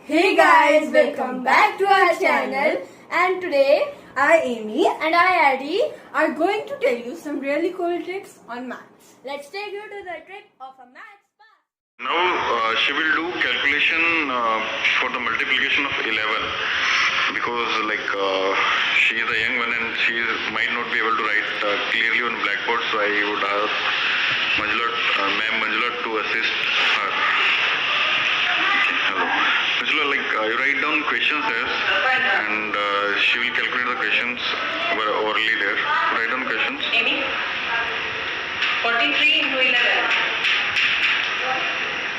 Hey guys, welcome back to our channel. And today, I, Amy, and I, Addie, are going to tell you some really cool tricks on maths. let's take you to the trick of a maths class. Now she will do calculation for the multiplication of 11 because she is a young one and she might not be able to write clearly on blackboard, so I would ask Ma'am Manjula to assist her. Okay, hello. Manjula, you write down questions there and she will calculate the questions orally there. Write down questions. Amy, 43 into 11.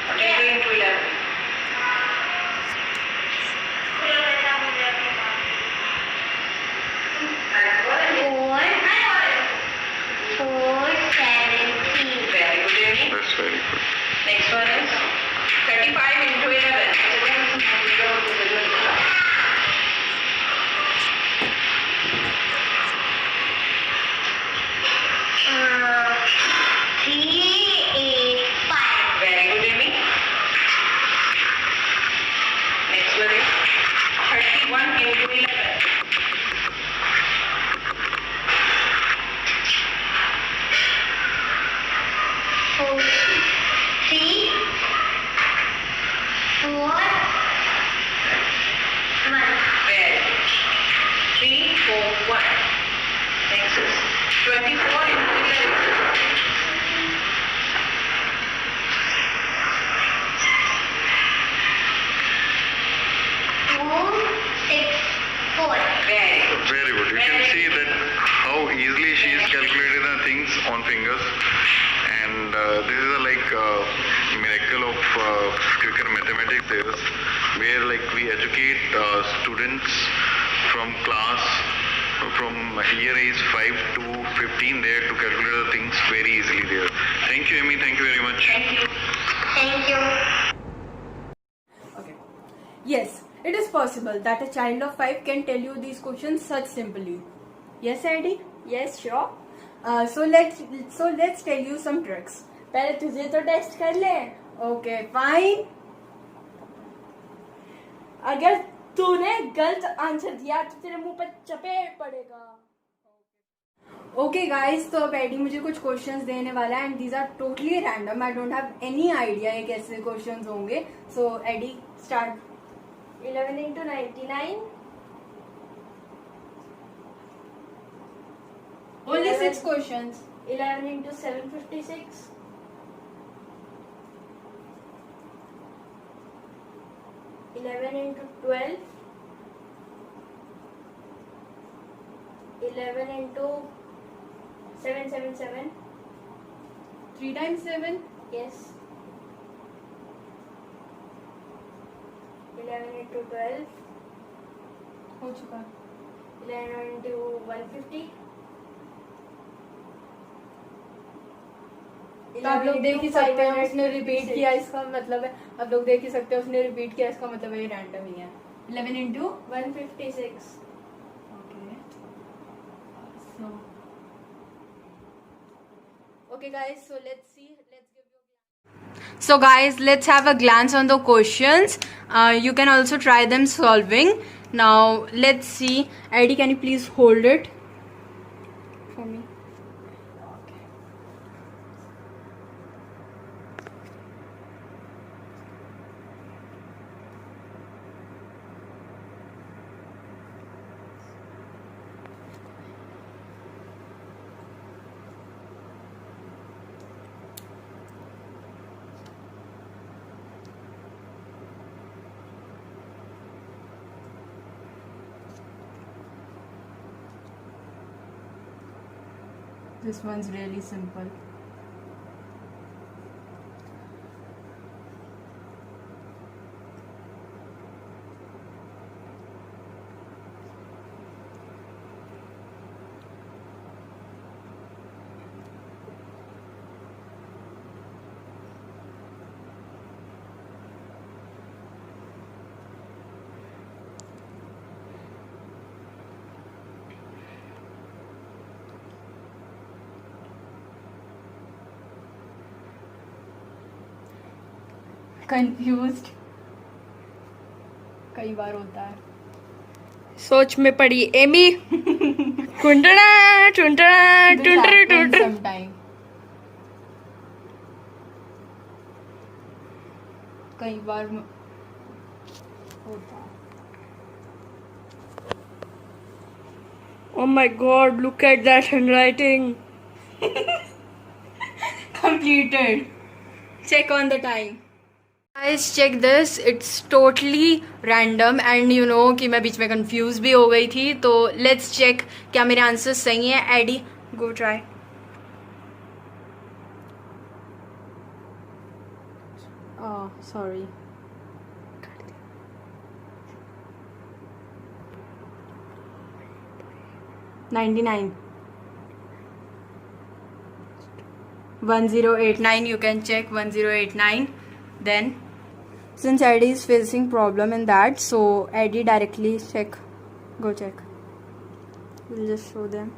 43 into 11. Very good, Amy. That's very good. Next one is 35 into 11. Very good, Amy. Next one is 31 into 11. Very good. 3, 4, 1. Next is 24 into 11. Very good. Very good. You can see that how easily she is calculating the things on fingers, and this is a miracle of quicker mathematics there, where we educate students from year age 5 to 15 there to calculate the things very easily there. Thank you, Amy. Thank you very much. Thank you. Okay. Yes, it is possible that a child of 5 can tell you these questions such simply. Yes, Eddie? Yes, sure. So let's tell you some tricks. पहले तुझे तो test कर ले. Okay, fine. अगर तूने गलत answer दिया तो तेरे मुंह पर चपेट पड़ेगा. Okay guys, तो अब एडी मुझे कुछ क्वेश्चंस देने वाला है and these are totally random. I don't have any idea ये कैसे क्वेश्चंस होंगे. So Eddie start. 11 into 99. Only 11. 6 questions. 11 into 756. 11 into 12. 11 into 777. 3 times 7. Yes. 11 into 12. हो चुका. 11 into 150. तो आप लोग देख ही सकते हैं उसने रिपीट किया, इसका मतलब है आप लोग देख ही सकते हैं उसने रिपीट किया, इसका मतलब है ये रैंडम ही है. 11 into 156. Okay guys, so let's see. So guys, let's have a glance on the questions. You can also try them solving. Now let's see. Eddie, can you please hold it for me? This one's really simple. confused. कई बार होता है. सोच में पड़ी Amy. टुंटना टुंटना This टुंटर happens टुंटर. sometime. कई बार होता है. Oh my god, look at that handwriting. Completed. Check on the time. Guys, check this. It's totally random and you know कि मैं बीच में confused भी हो गई थी. तो let's check क्या मेरे answers सही हैं. Eddie, go try. Oh, sorry. $99. 1089. You can check 1089. Then, since Eddie is facing problem in that, so Eddie directly check. Go check. We'll just show them.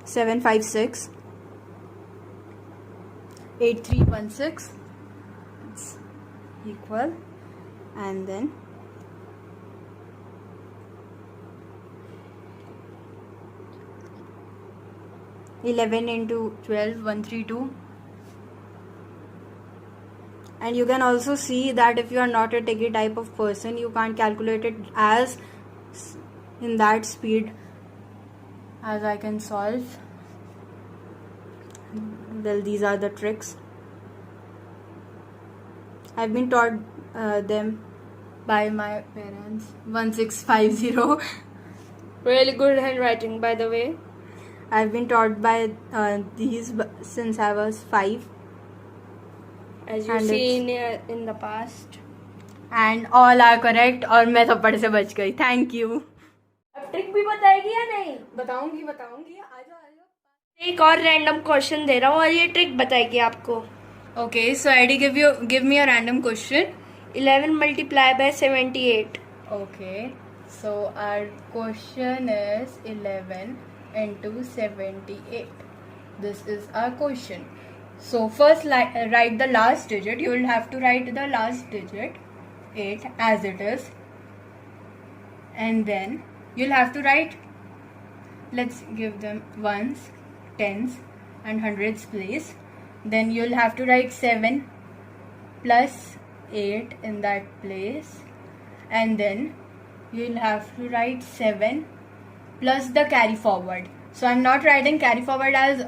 756 8316. It's equal, and then 11 into 12, 132. And you can also see that if you are not a techie type of person, you can't calculate it as in that speed as I can solve. Well, these are the tricks. I've been taught them by my parents. 1650. Really good handwriting, by the way. I've been taught by these since I was 5. As you've And seen in the past. And all are correct और मैं थप्पड़ से बच गई. Thank you. अब trick भी बताएगी या नहीं? बताऊंगी आ जाओ. एक और रैंडम क्वेश्चन दे रहा हूँ और ये ट्रिक बताएगी आपको. Okay, so Eddie, give me a random question. 11 multiplied by 78. Okay, so our question is 11 into 78. This is our question. So first write the last digit. You will have to write the last digit 8 as it is, and then you'll have to write, let's give them ones, tens and hundreds place. Then you'll have to write 7 plus 8 in that place, and then you'll have to write 7 plus the carry forward. So I'm not writing carry forward as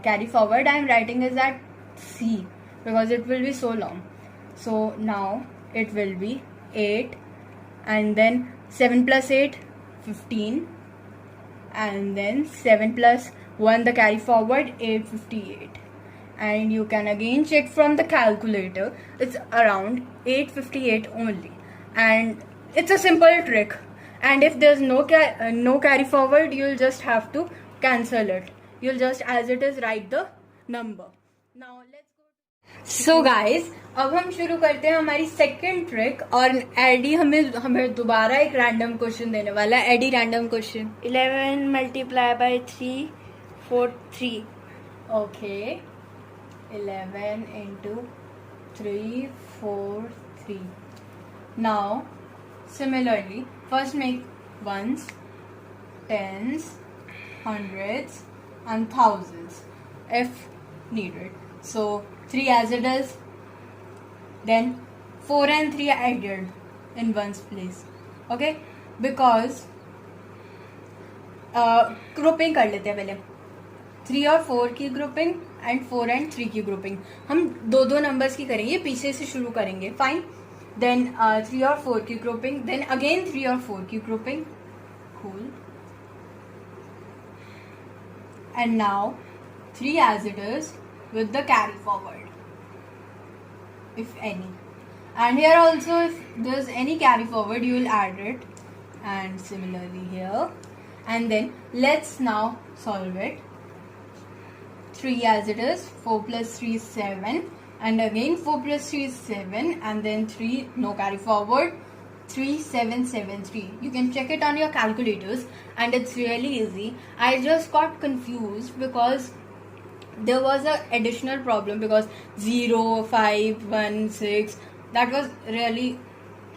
carry forward, I'm writing as at C because it will be so long. So now it will be 8, and then 7 plus 8, 15, and then 7 plus 1 the carry forward, 858. And you can again check from the calculator, it's around 858 only, and it's a simple trick. And if there's no carry forward, you'll just have to cancel it. You'll just as it is write the number. Now let's go. So guys, अब हम शुरू करते हैं हमारी second trick, और AD हमें दोबारा एक रैंडम क्वेश्चन देने वाला है. Eddie, random question. 11 multiplied by 3, 4, 3. Okay. 11 into 3, 4, 3. Now, similarly, first make ones, tens, hundreds and thousands if needed. So 3 as it is, then 4 and 3 added in ones place. Okay, because grouping कर लेते हैं पहले. 3 और 4 की grouping and 4 and 3 की grouping हम दो numbers की करेंगे, पीछे से शुरू करेंगे. फाइन. देन 3 और 4 की ग्रुपिंग, देन अगेन 3 और 4 की grouping. Cool. And now 3 as it is with the carry forward, if any. And here also, if there's any carry forward, you will add it, and similarly here. And then let's now solve it. 3 as it is, 4 plus 3 is 7, and again 4 plus 3 is 7, and then 3, no carry forward, 3773. You can check it on your calculators, and it's really easy. I just got confused because there was a additional problem, because 0, 5, 1, 6 that was really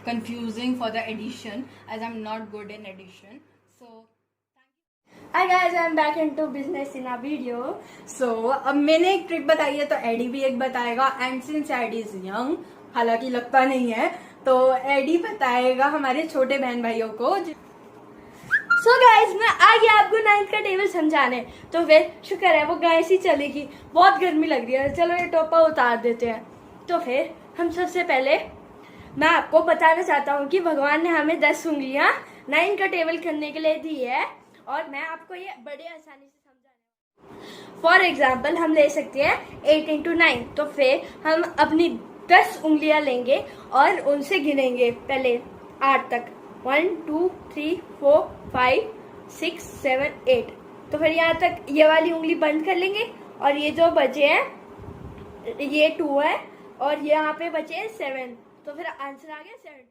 confusing for the addition, as I'm not good in addition. So Hi guys, I'm back into business in a video. So अब मैंने एक trick बताई है तो AD भी एक बताएगा, and since Eddie is young, हालांकि लगता नहीं है, तो एडी बताएगा हमारे छोटे बहन भाइयों को. So guys, मैं आ गया आपको 9th का टेबल समझाने. तो फिर शुक्र है वो गाय सी चलेगी, बहुत गर्मी लग रही है. चलो ये टोपा उतार देते हैं. तो फिर हम सबसे पहले मैं आपको बताना चाहता हूँ कि भगवान ने हमें 10 उंगलियां 9 का टेबल करने के लिए दी है, और मैं आपको ये बड़े आसानी से समझाने. फॉर एग्जाम्पल हम ले सकते हैं 8 into 9. तो फिर हम अपनी 10 उंगलियां लेंगे और उनसे गिनेंगे पहले 8 तक. 1 2 3 4 5 6 7 8. तो फिर यहाँ तक ये वाली उंगली बंद कर लेंगे, और ये जो बचे हैं ये 2 है, और यहाँ पे बचे हैं 7. तो फिर आंसर आ गया 72.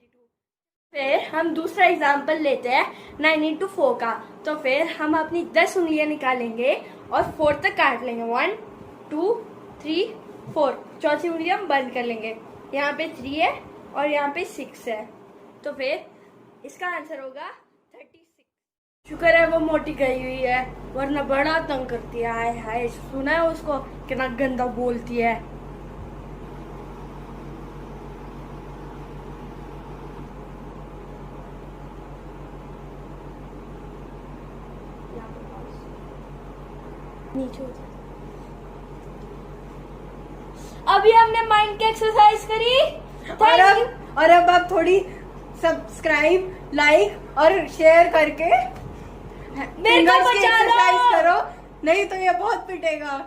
फिर हम दूसरा एग्जाम्पल लेते हैं 9 into 4 का. तो फिर हम अपनी 10 उंगलियां निकालेंगे और 4 तक काट लेंगे. 1 2 3 4. चौथी उंगली हम बंद कर लेंगे. यहाँ पे 3 है और यहाँ पे 6 है. तो फिर इसका आंसर होगा 36. शुक्र है वो मोटी गई हुई है, वरना बड़ा तंग करती है. हाय हाय, सुना है उसको कितना गंदा बोलती है. नीचे अभी हमने माइंड की एक्सरसाइज करी. और अब आप थोड़ी सब्सक्राइब, लाइक और शेयर करके मेरे को बचा लो. एक्सरसाइज करो, नहीं तो ये बहुत पिटेगा.